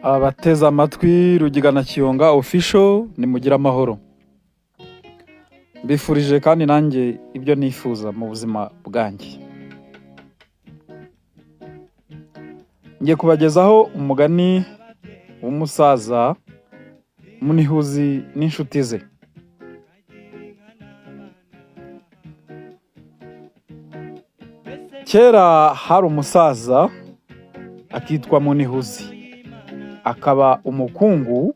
Abateze amatwi Rugigana Kiyonga official nimugira amahoro. Mbifurije kandi nanjye ibyo nifuza mu buzima bwanjye. Ngiye kubagezaho umugani w'umusaza Munihuzi n'inshuti ze. Kera hari umusaza akitwa Munihuzi, akaba umukungu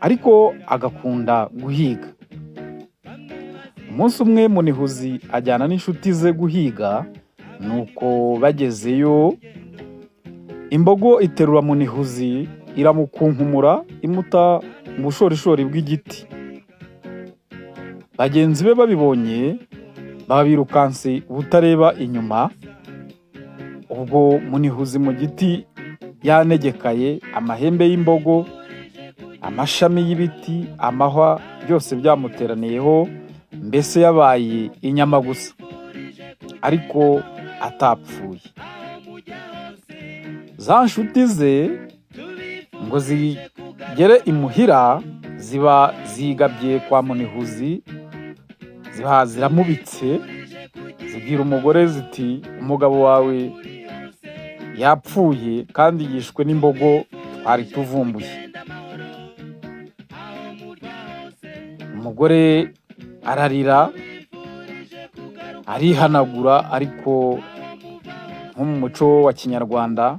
ariko agakunda guhiga. Umunsi umwe Munihuzi ajyana n'inshuti ze guhiga, nuko bagezeyo imbogo iterura Munihuzi iramukunkumura imuta mu bushorishori bw'igiti. Bagenzi be babibonye babirukanse ubutareba inyuma. Ubwo Munihuzi mu giti yanegekaye, amahembe y'imbogo, amashami y'ibiti, amahwa byose byamuteraniyeho, mbese yabaye inyama gusa ariko atapfuye. Za nshuti ze ngo zigere imuhira ziba zigabye kwa Munihuzi, ziba ziramubitse, zibwira umugore ziti umugabo wawe yapfuye kandi yishwe n'imbogo twari tuvumbuye. Umugore ararira arihanagura, ariko nko mu muco wa Kinyarwanda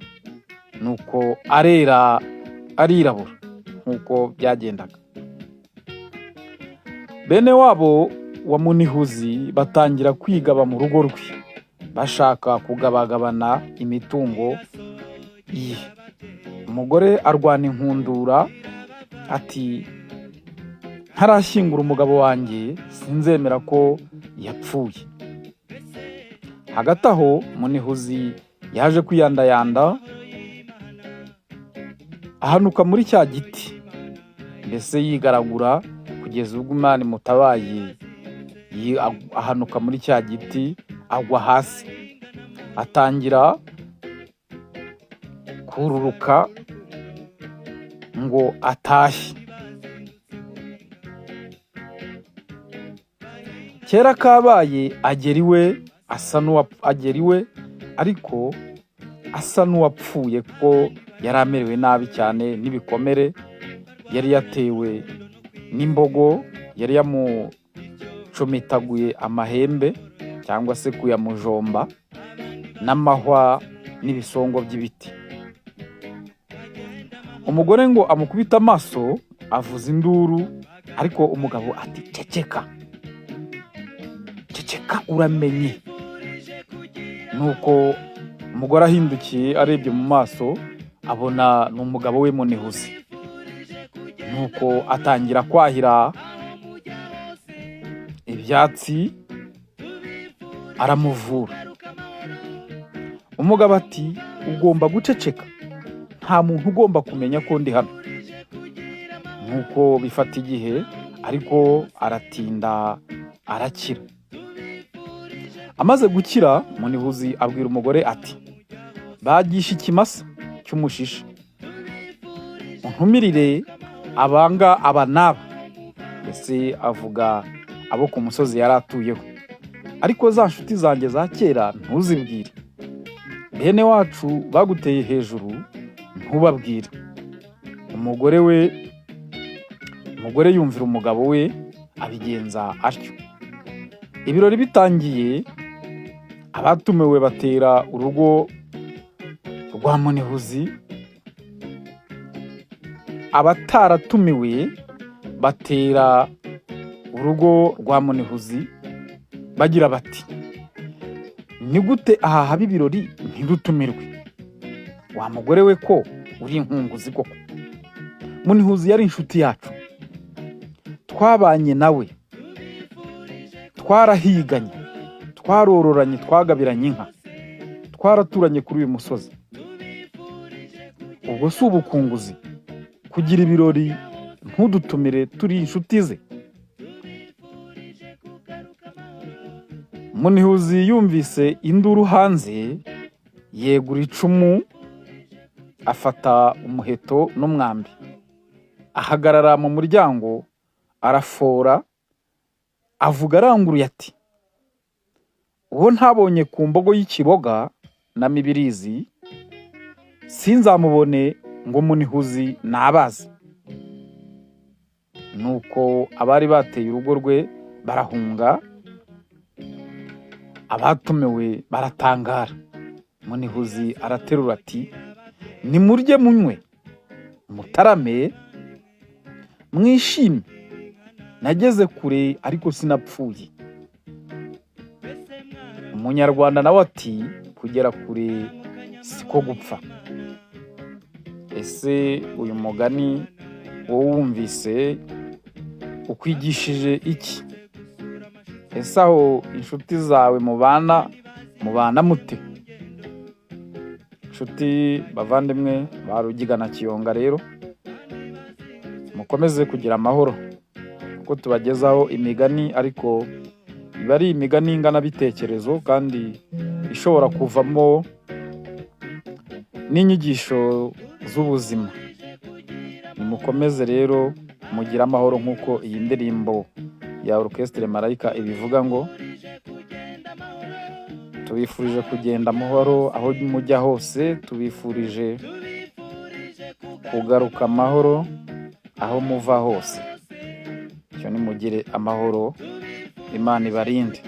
nuko arirabura nkuko byagendaga. Bene wabo wa Munihuzi batangira kwigaba mu rugo rwe, bashaka kugabagabana imitungo ye. Umugore arwana inkundura ati ntarashyingura umugabo wanjye sinzemera ko yapfuye. Hagati aho Munihuzi yaje kwiyandayanda ahanuka muri cya giti, mbese yigaragura kugeza ubwo Imana imutabaye. Ahanuka muri cya giti agwa hasi, atangira kururuka ngo atashye. Kera kabaye agera iwe ariko asa n'uwapfuye, ko yari amerewe nabi cyane n'ibikomere yari yatewe n'imbogo, yari yamucomitaguye amahembe cyangwa se kuyamujomba n'amahwa n'ibisongo by'ibiti. Umugore ngo amukubita amaso, avuza induru, ariko umugabo ati ceceka uramenye. Nuko umugore ahindukiye arebye mu maso abona ni umugabo we Munihuzi. Nuko atangira kwahira ibyatsi aramuvura. Umugabo ati ugomba guceceka, nta muntu ugomba kumenya ko ndi hano. Nuko bifata igihe ariko aratinda arakira. Amaze gukira Munihuzi abwira umugore ati bagisha ikimasa cy'umushisha, untumirire abanga abanaba. Mbese avuga abo ku musozi yari atuyeho. Ariko za nshuti zanjye za kera ntuzibwire, bene wacu baguteye hejuru ntubabwire. Umugore yumvira umugabo we abigenza atyo. Ibirori bitangiye, abatumiwe batera urugo rwa Munihuzi, abataratumiwe batera urugo rwa Munihuzi bagira bati ni gute aha haba ibirori ntidutumirwe? Wa mugore we ko uri inkunguzi koko. Munihuzi yari inshuti yacu, twabanye nawe, twarahiganye, twarororanye, twagabiranye inka, twaraturanye kuri uyu musozi. Ubwo si ubukunguzi kugira ibirori ntudutumire turi inshuti ze? Munihuzi yumvise induru hanze, yegura icumu afata umuheto n'umwambi, ahagarara mu muryango, arafora, avuga aranguruye ati, uwo ntabonye ku mbogo y'ikiboga na Mibirizi, sinzamubone ngo Munihuzi nabaze. Nuko abari bateye urugo rwe barahunga, abatumiwe baratangara. Munihuzi araterura ati, nimurye munywe, mutarame, mwishime, nageze kure ariko sinapfuye. Umunyarwanda nawe ati, kugera kure siko gupfa. Ese uyu mugani wowe wumvise ukwigishije iki? Ese aho inshuti zawe mubana mute? Inshuti bavandimwe ba Rugiga na Kiyonga, rero mukomeze kugira amahoro, kuko tubagezaho imigani, ariko iba ari imigani ingana bitekerezo kandi ishobora kuvamo n'inyigisho z'ubuzima. Nimukomeze rero mugira amahoro, nk'uko iyi ndirimbo ya Orchestre Marayika ibivuga ngo, tubifurije kugenda amahoro aho mujya hose, tubifurije kugaruka amahoro aho muva hose. Cyo nimugire amahoro, Imana ibarinde.